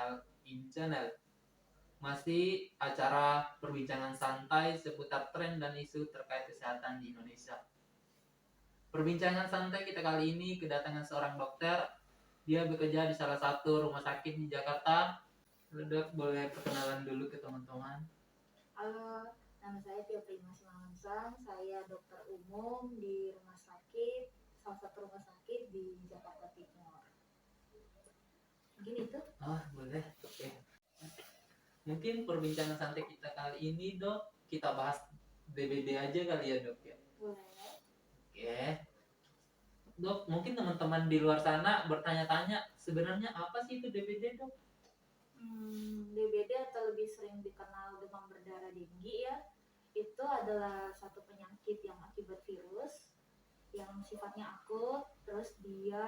Medical In Channel. Masih acara perbincangan santai seputar tren dan isu terkait kesehatan di Indonesia. Perbincangan santai kita kali ini kedatangan seorang dokter. Dia bekerja di salah satu rumah sakit di Jakarta. Dok, boleh perkenalan dulu ke teman-teman? Halo, nama saya Tia Prima Simangansang. Saya dokter umum di salah satu rumah sakit di Jakarta Timur. Mungkin itu. Boleh. Oke. Mungkin perbincangan santai kita kali ini, Dok, kita bahas DBD aja kali ya, Dok ya. Boleh. Oke. Dok, mungkin teman-teman di luar sana bertanya-tanya, sebenarnya apa sih itu DBD, Dok? DBD atau lebih sering dikenal demam berdarah denggi ya, itu adalah satu penyakit yang akibat virus yang sifatnya akut, terus dia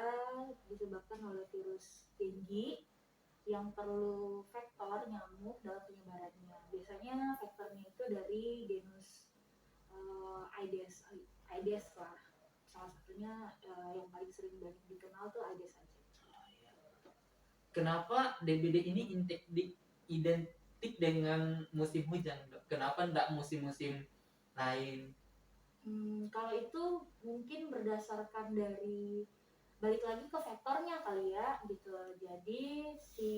disebabkan oleh virus denggi yang perlu vektor nyamuk dalam penyebarannya. Biasanya vektornya itu dari genus Aedes lah. Salah satunya yang paling sering banyak dikenal tuh Aedes aegypti. Kenapa DBD ini identik dengan musim hujan, Dok? Kenapa enggak musim-musim lain? Kalau itu mungkin berdasarkan dari balik lagi ke vektornya kali ya gitu. Jadi si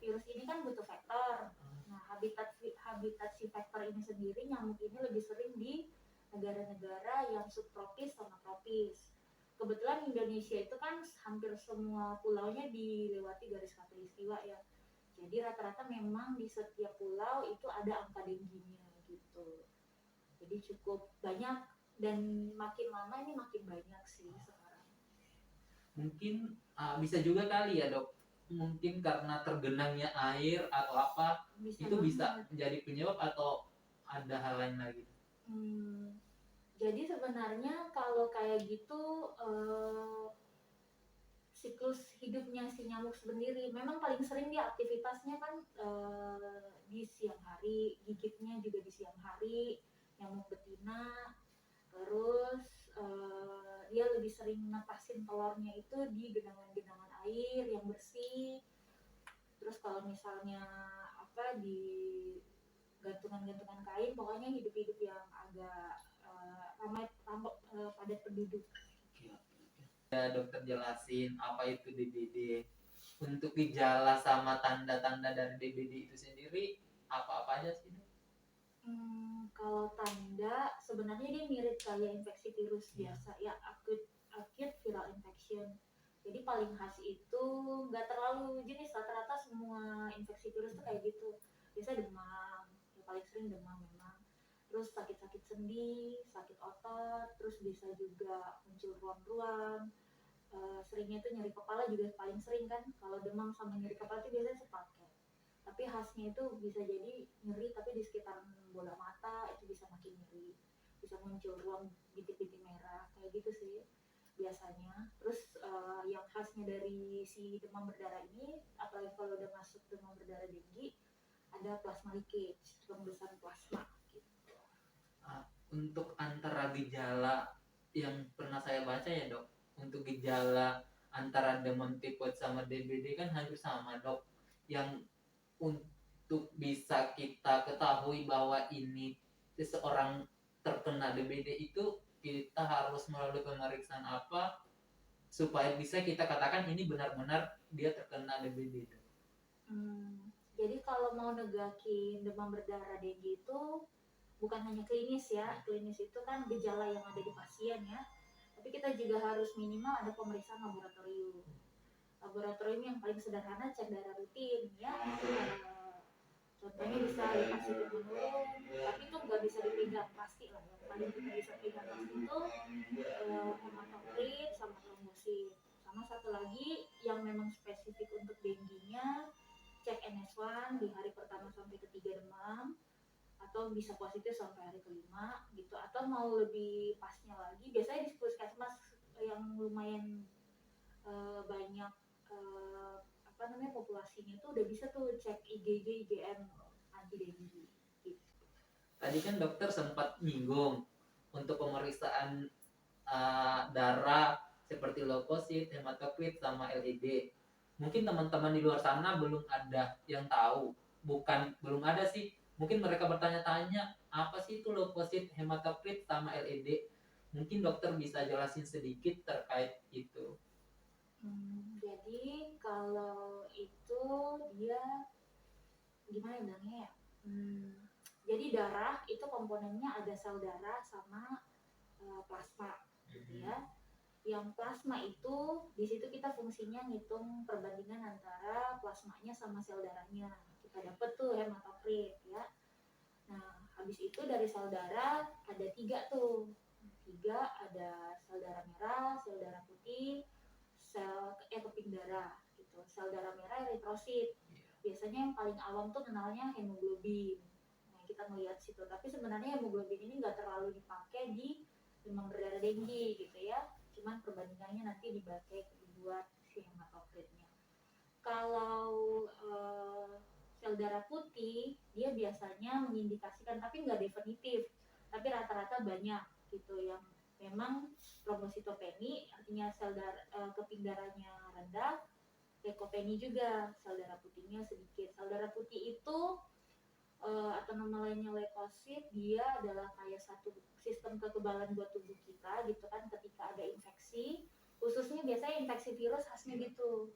virus ini kan butuh vektor. Nah, habitat si vektor ini sendiri, nyamuk ini lebih sering di negara-negara yang subtropis sama tropis. Kebetulan Indonesia itu kan hampir semua pulaunya dilewati garis khatulistiwa ya. Jadi rata-rata memang di setiap pulau itu ada angka dengginya gitu. Jadi cukup banyak dan makin lama ini makin banyak sih sekarang. Mungkin bisa juga kali ya, Dok. Mungkin karena tergenangnya air atau apa, itu bisa menjadi penyebab atau ada hal lain lagi? Jadi sebenarnya kalau kayak gitu siklus hidupnya si nyamuk sendiri memang paling sering dia aktivitasnya kan di siang hari, gigitnya juga di siang hari, nyamuk betina. Terus dia lebih sering nepasin telurnya itu di genangan-genangan air yang bersih. Terus kalau misalnya di gantungan-gantungan kain, pokoknya hidup-hidup yang agak padat penduduk. Ya, dokter jelasin apa itu DBD. Untuk gejala sama tanda-tanda dari DBD itu sendiri apa-apa aja sih? Kalau tanda sebenarnya dia mirip kayak infeksi virus biasa ya, acute viral infection. Jadi paling khas itu nggak terlalu jenis, rata-rata semua infeksi virus tuh kayak gitu. Biasa demam, yang paling sering demam memang. Terus sakit-sakit sendi, sakit otot, terus bisa juga muncul ruam-ruam. Seringnya itu nyeri kepala juga paling sering kan. Kalau demam sama nyeri kepala itu biasanya sepaket. Tapi khasnya itu bisa jadi nyeri tapi di sekitar bola mata itu bisa makin nyeri, bisa muncul ruam bintik-bintik merah kayak gitu sih biasanya. Terus yang khasnya dari si demam berdarah ini, apalagi kalau udah masuk demam berdarah denggi, ada plasma leakage, rembesan plasma gitu. Untuk antara gejala yang pernah saya baca ya, Dok, untuk gejala antara demam tipes sama DBD kan hampir sama, Dok. Yang untuk bisa kita ketahui bahwa ini seseorang terkena DBD itu kita harus melalui pemeriksaan apa supaya bisa kita katakan ini benar-benar dia terkena DBD. Jadi kalau mau negakin demam berdarah denggi itu bukan hanya klinis ya, klinis itu kan gejala yang ada di pasien ya, tapi kita juga harus minimal ada pemeriksaan laboratorium. Laboratorium yang paling sederhana cek darah rutin ya, contohnya bisa dikasih menurun, tapi itu nggak bisa dipegang pasti lah. Yang paling kita bisa pegang pasti itu hematokrit sama trombosit. Sama satu lagi yang memang spesifik untuk dengginya, cek NS1 di hari pertama sampai ketiga demam, atau bisa positif sampai hari kelima gitu. Atau mau lebih pasnya lagi, biasanya di puskesmas yang lumayan banyak populasinya itu udah bisa tuh cek IgG, IgM anti denggi gitu. Tadi kan dokter sempat nyinggung untuk pemeriksaan darah seperti leukosit, hematokrit sama LID. mungkin teman-teman di luar sana belum ada yang tahu, bukan belum ada sih, mungkin mereka bertanya-tanya apa sih itu leukosit, hematokrit sama LED. Mungkin dokter bisa jelasin sedikit terkait itu. Jadi kalau itu dia gimana ya bilangnya ya? Jadi darah itu komponennya ada sel darah sama plasma gitu ya. Yang plasma itu di situ kita fungsinya ngitung perbandingan antara plasmanya sama sel darahnya. Kita dapat tuh hematokrit ya. Nah, habis itu dari sel darah ada 3 tuh. 3 ada sel darah merah, sel darah putih, sel keping darah gitu. Sel darah merah eritrosit. Biasanya yang paling awam tuh kenalnya hemoglobin. Nah, kita melihat situ. Tapi sebenarnya hemoglobin ini nggak terlalu dipakai di demam berdarah denggi gitu ya. Cuman perbandingannya nanti dipakai buat si hematokritnya. Kalau sel darah putih dia biasanya mengindikasikan tapi nggak definitif, tapi rata-rata banyak gitu yang memang trombositopeni artinya sel darah keping darahnya rendah, leukopeni juga sel darah putihnya sedikit. Sel darah putih itu atau nama lainnya leukosit, dia adalah kayak satu sistem kekebalan buat tubuh kita gitu kan ketika ada infeksi, khususnya biasanya infeksi virus khasnya gitu,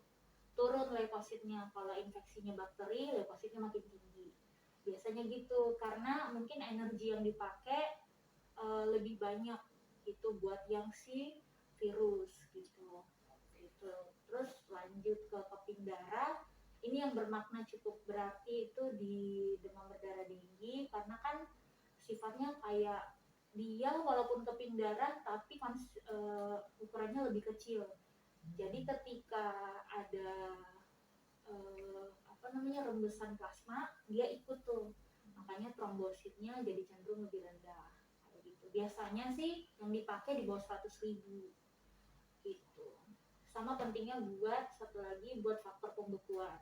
turun leukositnya. Kalau infeksinya bakteri, leukositnya makin tinggi. Biasanya gitu karena mungkin energi yang dipakai lebih banyak itu buat yang si virus gitu. Gitu. Terus lanjut ke keping darah. Ini yang bermakna cukup berarti itu di demam berdarah denggi karena kan sifatnya kayak dia walaupun keping darah tapi ukurannya lebih kecil. Jadi ketika ada apa namanya rembesan plasma, dia ikut tuh. Makanya trombositnya jadi cenderung lebih rendah. Kayak gitu. Biasanya sih yang dipakai di bawah 100.000 gitu. Sama pentingnya buat satu lagi buat faktor pembekuan.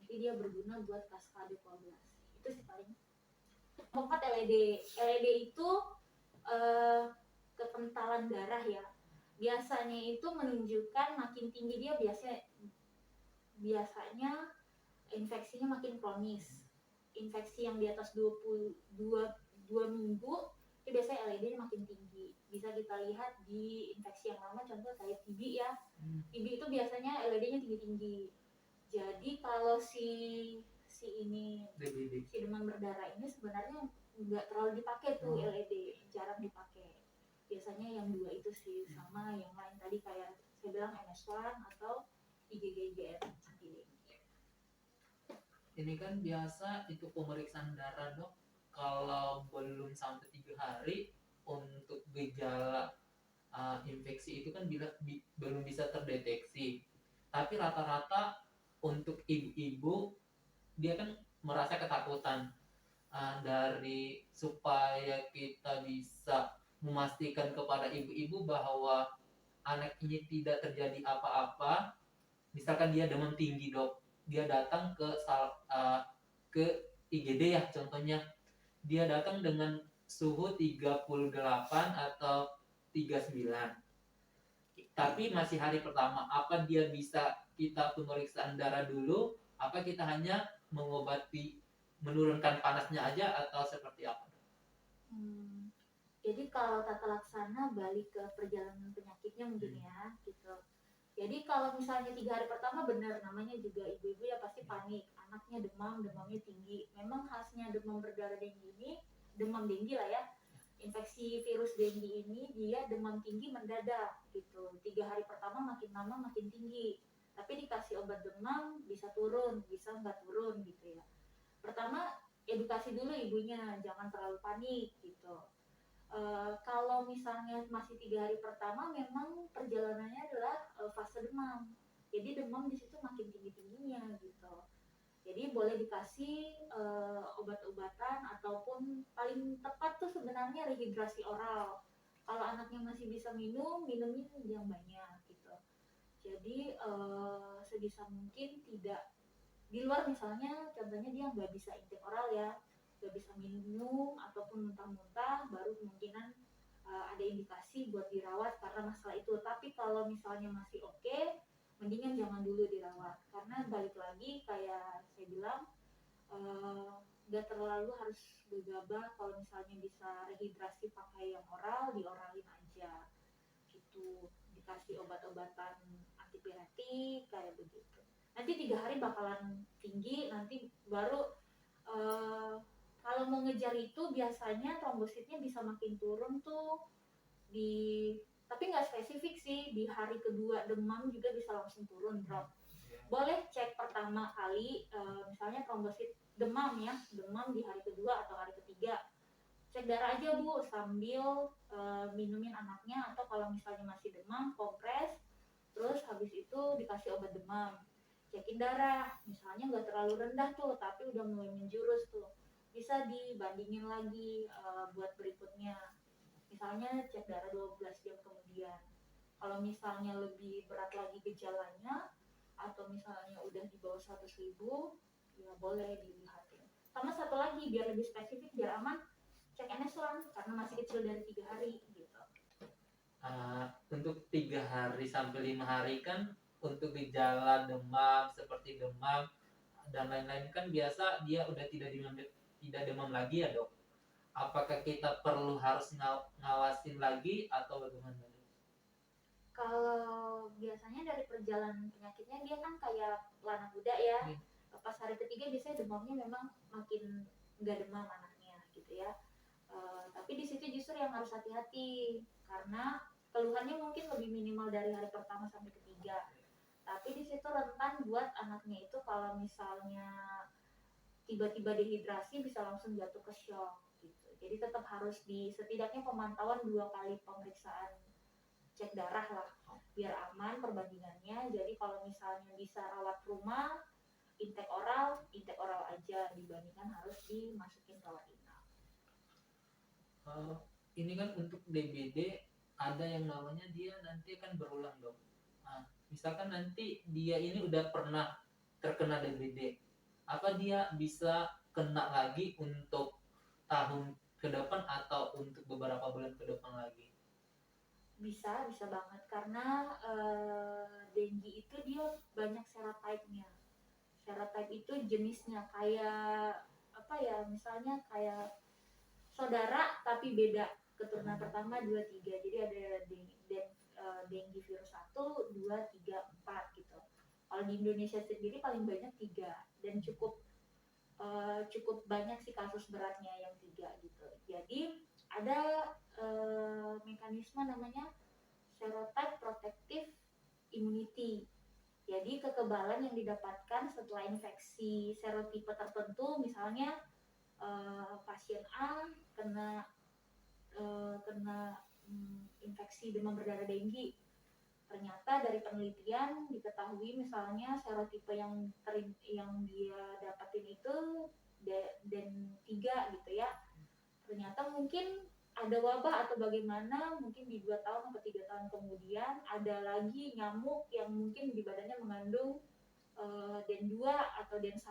Nanti dia berguna buat kaskade koagulasi. Itu sih paling. Keempat LED. LED itu eh, kekentalan darah ya. Biasanya itu menunjukkan makin tinggi dia biasanya infeksinya makin kronis. Infeksi yang di atas 22 minggu itu biasanya LED-nya makin tinggi. Bisa kita lihat di infeksi yang lama, contoh kayak TB ya. TB itu biasanya LED-nya tinggi-tinggi. Jadi kalau si demam berdarah ini sebenarnya nggak terlalu dipakai tuh LED, jarang dipakai. Biasanya yang 2 itu sih, sama yang lain tadi kayak saya bilang MS1 atau IgG-IgM anti-dengue. Ini kan biasa itu pemeriksaan darah dok, kalau belum sampai 3 hari untuk gejala infeksi itu kan belum bisa terdeteksi. Tapi rata-rata untuk ibu-ibu dia kan merasa ketakutan, dari supaya kita bisa memastikan kepada ibu-ibu bahwa anak ini tidak terjadi apa-apa. Misalkan dia demam tinggi dok, dia datang ke IGD ya contohnya, dia datang dengan suhu 38 atau 39, tapi masih hari pertama, apa dia bisa kita pemeriksaan darah dulu, apa kita hanya mengobati menurunkan panasnya aja atau seperti apa? Jadi kalau tata laksana balik ke perjalanan penyakitnya mungkin ya gitu. Jadi kalau misalnya 3 hari pertama benar namanya juga ibu-ibu ya pasti panik, anaknya demamnya tinggi. Memang khasnya demam berdarah denggi ini, demam denggi lah ya, infeksi virus denggi ini dia demam tinggi mendadak gitu. 3 hari pertama makin lama makin tinggi. Tapi dikasih obat demam bisa turun, bisa nggak turun gitu ya. Pertama edukasi dulu ibunya, jangan terlalu panik gitu. Kalau misalnya masih 3 hari pertama memang perjalanannya adalah fase demam. Jadi demam di situ makin tinggi-tingginya gitu. Jadi boleh dikasih obat-obatan ataupun paling tepat tuh sebenarnya rehidrasi oral. Kalau anaknya masih bisa minumnya yang banyak gitu. Jadi sebisa mungkin tidak di luar misalnya contohnya dia nggak bisa intake oral ya, nggak bisa minum ataupun muntah-muntah, baru kemungkinan ada indikasi buat dirawat karena masalah itu. Tapi kalau misalnya masih oke, mendingan jangan dulu dirawat, karena balik lagi kayak saya bilang, nggak terlalu harus gegabah. Kalau misalnya bisa rehidrasi pakai yang oral, dioralin aja gitu, dikasih obat-obatan antipiretik kayak begitu. Nanti 3 hari bakalan tinggi, nanti baru eh, kalau mau ngejar itu biasanya trombositnya bisa makin turun tuh di, tapi nggak spesifik sih, di hari kedua demam juga bisa langsung turun drop. Boleh cek pertama kali misalnya trombosit demam ya, demam di hari kedua atau hari ketiga, cek darah aja Bu sambil minumin anaknya, atau kalau misalnya masih demam kompres, terus habis itu dikasih obat demam. Cekin darah, misalnya nggak terlalu rendah tuh tapi udah mulai menjurus tuh, bisa dibandingin lagi buat berikutnya, misalnya cek darah 12 jam kemudian. Kalau misalnya lebih berat lagi gejalanya atau misalnya udah di bawah 100.000, ya boleh dilihatin. Sama satu lagi biar lebih spesifik, biar aman, cek NS1 karena masih kecil dari 3 hari gitu. Untuk 3 hari sampai 5 hari kan untuk gejala demam seperti demam dan lain-lain kan biasa dia udah tidak demam lagi ya dok. Apakah kita perlu harus ngawasin lagi atau bagaimana? Kalau biasanya dari perjalanan penyakitnya dia kan kayak lana kuda ya. Pas hari ketiga biasanya demamnya memang makin nggak demam anaknya gitu ya. Tapi di situ justru yang harus hati-hati karena keluhannya mungkin lebih minimal dari hari pertama sampai ketiga. Tapi di situ rentan buat anaknya itu kalau misalnya tiba-tiba dehidrasi bisa langsung jatuh ke shock gitu. Jadi tetap harus di setidaknya pemantauan 2 kali pemeriksaan cek darah lah biar aman perbandingannya. Jadi kalau misalnya bisa rawat rumah, intake oral aja dibandingkan harus dimasukin rawat inap. Ini kan untuk DBD ada yang namanya dia nanti akan berulang dok. Misalkan nanti dia ini udah pernah terkena DBD, apa dia bisa kena lagi untuk tahun ke depan atau untuk beberapa bulan ke depan lagi? Bisa banget karena dengue itu dia banyak serotype-nya. Serotype itu jenisnya kayak apa ya, misalnya kayak saudara tapi beda, keturunan pertama 2 3, jadi ada dengue virus 1 2 3 4 gitu. Kalau di Indonesia sendiri paling banyak 3 dan cukup banyak sih kasus beratnya yang 3 gitu. Jadi ada mekanisme namanya serotype protective immunity. Jadi kekebalan yang didapatkan setelah infeksi serotipe tertentu, misalnya pasien A kena infeksi demam berdarah dengue. Ternyata dari penelitian diketahui misalnya serotipe yang dia dapatin itu dan 3 gitu ya. Ternyata mungkin ada wabah atau bagaimana, mungkin di 2 tahun atau 3 tahun kemudian ada lagi nyamuk yang mungkin di badannya mengandung den 2 atau den 1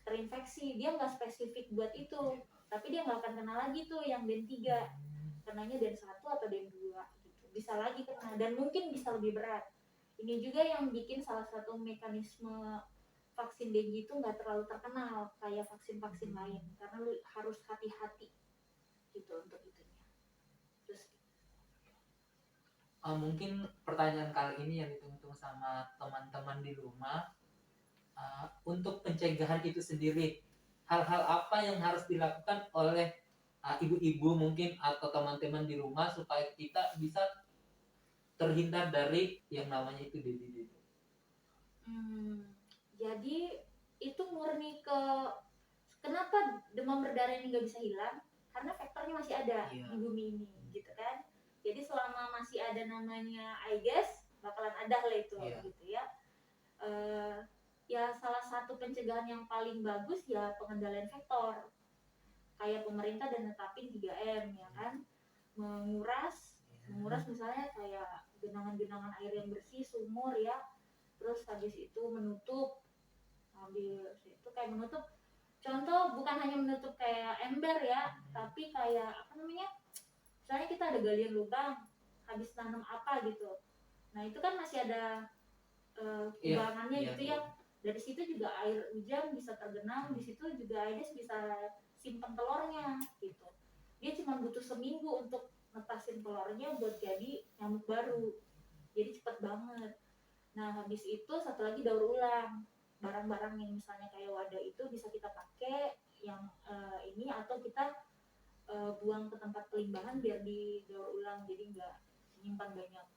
terinfeksi, dia nggak spesifik buat itu, tapi dia nggak akan kena lagi tuh yang den 3, kenanya den 1 atau den 2 gitu, bisa lagi kena dan mungkin bisa lebih berat. Ini juga yang bikin salah satu mekanisme vaksin dengue itu nggak terlalu terkenal kayak vaksin-vaksin lain karena lu harus hati-hati gitu untuk itunya. Terus Mungkin pertanyaan kali ini yang ditunggu sama teman-teman di rumah, untuk pencegahan itu sendiri, hal-hal apa yang harus dilakukan oleh ibu-ibu mungkin atau teman-teman di rumah supaya kita bisa terhindar dari yang namanya itu DBD? Jadi itu murni ke kenapa demam berdarah ini nggak bisa hilang, karena faktornya masih ada di bumi ini gitu kan. Jadi selama masih ada namanya Aedes bakalan ada lah itu gitu ya. Ya salah satu pencegahan yang paling bagus ya pengendalian vektor. Kayak pemerintah dan netapin 3M ya kan. Menguras misalnya kayak genangan-genangan air yang bersih, sumur ya. Terus habis itu menutup, habis itu kayak menutup, contoh bukan hanya menutup kayak ember ya, tapi kayak apa namanya, misalnya kita ada galian lubang habis tanam apa gitu, nah itu kan masih ada Iya, kubangannya iya, gitu iya. ya. Dari situ juga air hujan bisa tergenang, di situ juga Aedes bisa simpen telurnya gitu. Dia cuma butuh seminggu untuk ngetasin telurnya buat jadi nyamuk baru. Jadi cepet banget. Nah, habis itu satu lagi daur ulang. Barang-barang yang misalnya kayak wadah itu bisa kita pakai yang ini, atau kita buang ke tempat pelimbangan biar didaur ulang, jadi nggak menyimpan banyak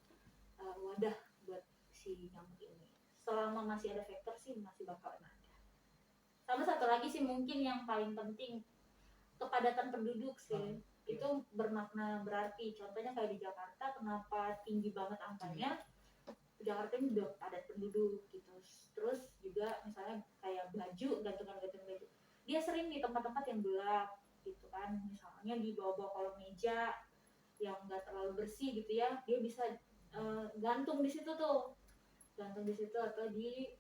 wadah buat si nyamuk ini. Selama masih ada vektor sih masih bakalan ada. Sama satu lagi sih mungkin yang paling penting, kepadatan penduduk sih. Itu bermakna berarti. Contohnya kayak di Jakarta, kenapa tinggi banget angkanya? Jakarta ini udah padat penduduk gitu. Terus juga misalnya kayak baju, gantungan-gantungan baju, dia sering di tempat-tempat yang gelap gitu kan, misalnya di bawah-bawah kolong meja yang nggak terlalu bersih gitu ya, dia bisa gantung di situ tuh, gantung di situ, atau di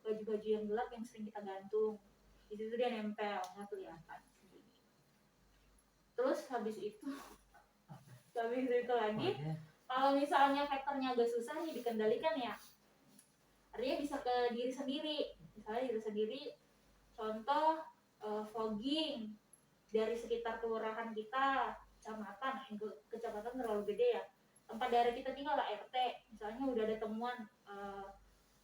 baju-baju yang gelap yang sering kita gantung di situ, dia nempel nggak kelihatan sendiri. Terus habis itu lagi, kalau misalnya vektornya agak susah nih dikendalikan ya, artinya bisa ke diri sendiri. Misalnya diri sendiri, contoh fogging dari sekitar kelurahan kita, kecamatan, kecamatan terlalu gede ya, tempat daerah kita tinggal lah, RT misalnya udah ada temuan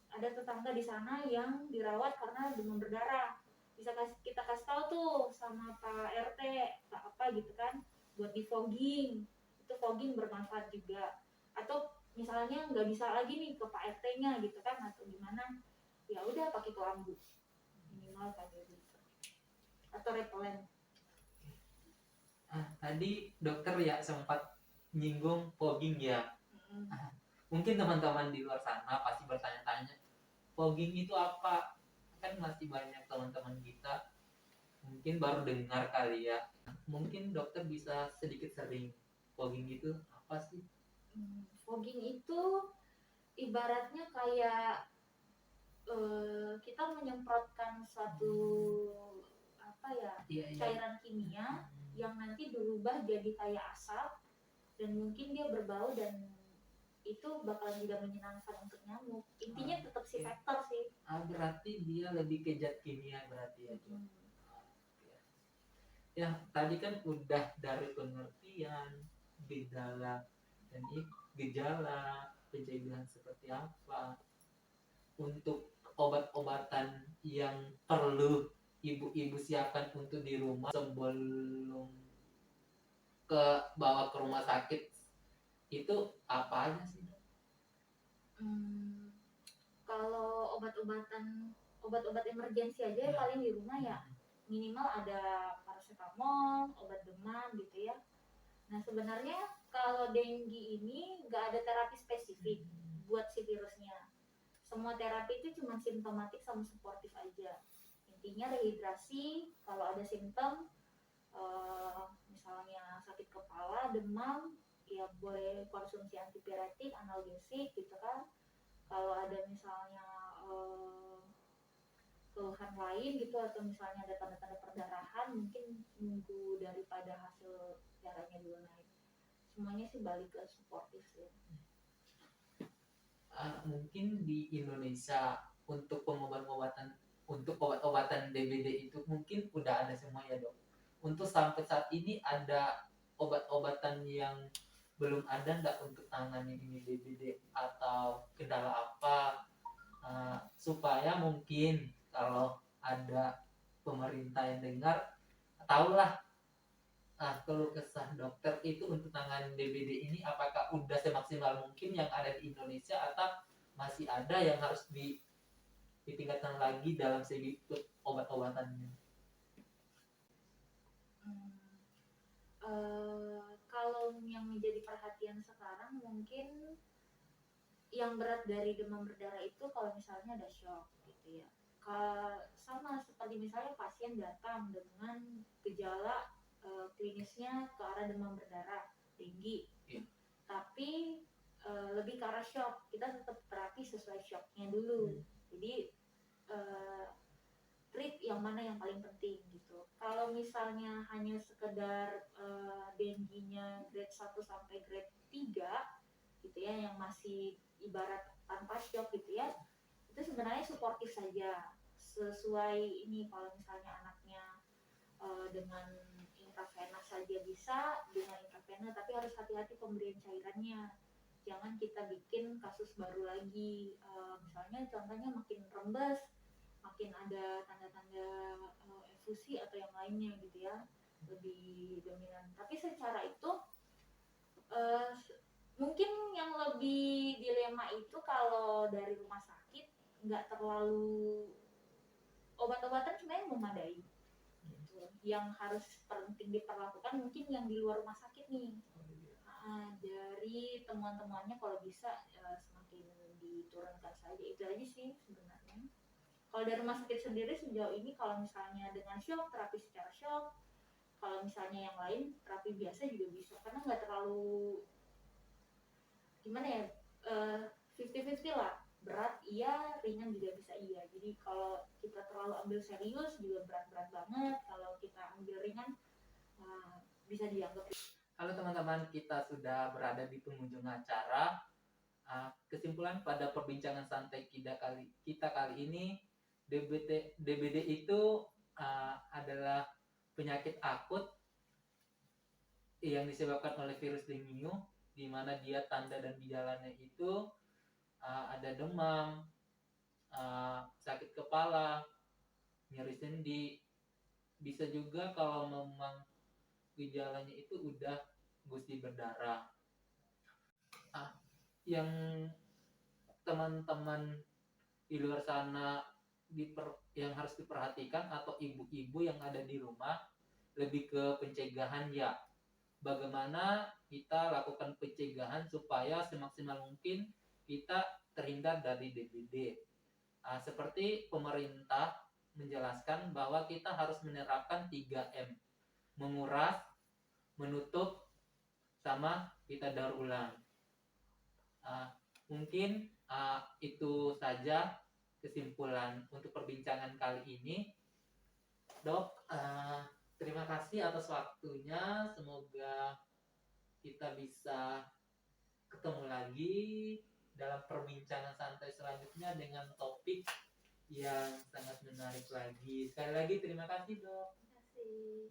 ada tetangga di sana yang dirawat karena demam berdarah, bisa kita kasih tahu tuh sama Pak RT, Pak apa gitu kan, buat di fogging. Itu fogging bermanfaat juga. Atau misalnya nggak bisa lagi nih ke Pak RT-nya gitu kan, atau gimana, ya udah pakai kelambu minimal kayak gitu, atau repelen. Tadi dokter ya sempat nyinggung fogging ya. Mungkin teman-teman di luar sana pasti bertanya-tanya, fogging itu apa? Kan masih banyak teman-teman kita mungkin baru dengar kali ya. Mungkin dokter bisa sedikit sering, fogging itu apa sih? Fogging itu ibaratnya kayak kita menyemprotkan suatu apa ya, cairan kimia yang nanti berubah jadi kayak asap, dan mungkin dia berbau, dan itu bakalan tidak menyenangkan untuk nyamuk. Intinya tetap si vektor sih. Berarti dia lebih ke zat kimia berarti ya, Jo. Ya, tadi kan udah dari pengertian gejala dan gejala pencegahan seperti apa, untuk obat-obatan yang perlu ibu-ibu siapkan untuk di rumah sebelum ke bawa ke rumah sakit, itu apa aja sih? Kalau obat-obat emergensi aja ya, paling di rumah ya minimal ada paracetamol, obat demam gitu ya. Nah sebenarnya kalau dengue ini nggak ada terapi spesifik buat si virusnya. Semua terapi itu cuma simptomatik sama suportif aja. Intinya rehidrasi, kalau ada simptom misalnya sakit kepala, demam, ya boleh konsumsi antipiretik, analgesik gitu kan. Kalau ada misalnya keluhan lain gitu, atau misalnya ada tanda-tanda perdarahan, mungkin nunggu daripada hasil darahnya dulu naik. Semuanya sih balik ke suportif sih. Mungkin di Indonesia untuk pengobatan untuk obat-obatan DBD itu mungkin udah ada semua ya, Dok. Untuk sampai saat ini ada obat-obatan yang belum ada nggak untuk tangani ini DBD, atau kendala apa, supaya mungkin kalau ada pemerintah yang dengar, tahulah keluh kesah dokter itu untuk tangani DBD ini, apakah udah semaksimal mungkin yang ada di Indonesia, atau masih ada yang harus ditingkatkan lagi dalam segi obat-obatannya. Kalau yang menjadi perhatian sekarang mungkin yang berat dari demam berdarah itu kalau misalnya ada shock gitu ya. Sama seperti misalnya pasien datang dengan gejala klinisnya ke arah demam berdarah tinggi, tapi lebih ke arah shock, kita tetap terapi sesuai shocknya dulu. Jadi treat yang mana yang paling penting gitu. Kalau misalnya hanya sekedar dengue-nya grade 1 sampai grade 3 gitu ya, yang masih ibarat tanpa shock gitu ya, itu sebenarnya suportif saja, sesuai ini kalau misalnya anaknya dengan intravena saja bisa, dengan intravena tapi harus hati-hati pemberian cairannya, jangan kita bikin kasus baru lagi. Misalnya contohnya makin rembes, makin ada tanda-tanda infusi atau yang lainnya gitu ya, lebih dominan. Tapi secara itu eh, mungkin yang lebih dilema itu kalau dari rumah sakit nggak terlalu, obat-obatan sebenarnya memadai gitu. Yang harus penting diperlakukan mungkin yang di luar rumah sakit nih. Dari temuan-temuannya kalau bisa semakin diturunkan saja, itu aja sih sebenarnya. Kalau dari rumah sakit sendiri sejauh ini kalau misalnya dengan shock, terapi secara shock, kalau misalnya yang lain terapi biasa juga bisa, karena nggak terlalu gimana ya, 50-50 lah, berat iya, ringan juga bisa iya. Jadi kalau kita terlalu ambil serius juga berat-berat banget, kalau kita ambil ringan bisa dianggap. Halo teman-teman, kita sudah berada di penghujung acara. Kesimpulan pada perbincangan santai kita kali ini, DBD itu adalah penyakit akut yang disebabkan oleh virus dengue, di mana dia tanda dan gejalanya itu ada demam, sakit kepala, nyeri sendi. Bisa juga kalau memang gejalanya itu udah gusi berdarah. Yang teman-teman di luar sana yang harus diperhatikan, atau ibu-ibu yang ada di rumah, lebih ke pencegahan ya. Bagaimana kita lakukan pencegahan supaya semaksimal mungkin kita terhindar dari DBD. Seperti pemerintah menjelaskan bahwa kita harus menerapkan 3M. Menguras, menutup, sama kita daur ulang. Mungkin itu saja kesimpulan untuk perbincangan kali ini. Dok, terima kasih atas waktunya. Semoga kita bisa ketemu lagi dalam perbincangan santai selanjutnya dengan topik yang sangat menarik lagi. Sekali lagi terima kasih, Dok. Terima kasih.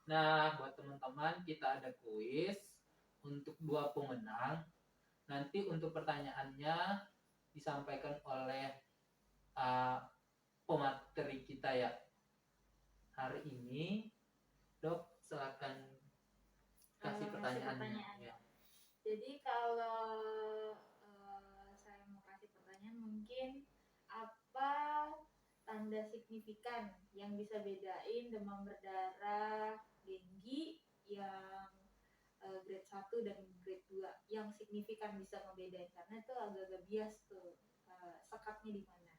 Nah, buat teman-teman, kita ada kuis untuk 2 pemenang. Nanti untuk pertanyaannya disampaikan oleh pemateri kita ya hari ini. Dok, silakan kasih pertanyaannya. Ya. Jadi kalau saya mau kasih pertanyaan, mungkin apa tanda signifikan yang bisa bedain demam berdarah dengue yang grade 1 dan grade 2, yang signifikan bisa membedain, karena itu agak-agak bias tuh sekatnya di mana.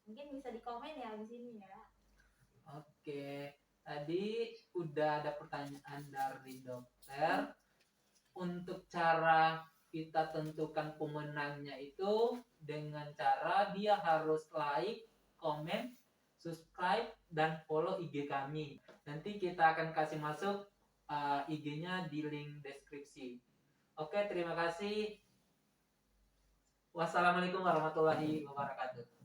Mungkin bisa di komen ya di sini ya. Oke, tadi udah ada pertanyaan dari dokter. Untuk cara kita tentukan pemenangnya itu dengan cara dia harus like, komen, subscribe, dan follow IG kami. Nanti kita akan kasih masuk IG-nya di link deskripsi. Oke, terima kasih. Wassalamualaikum warahmatullahi wabarakatuh.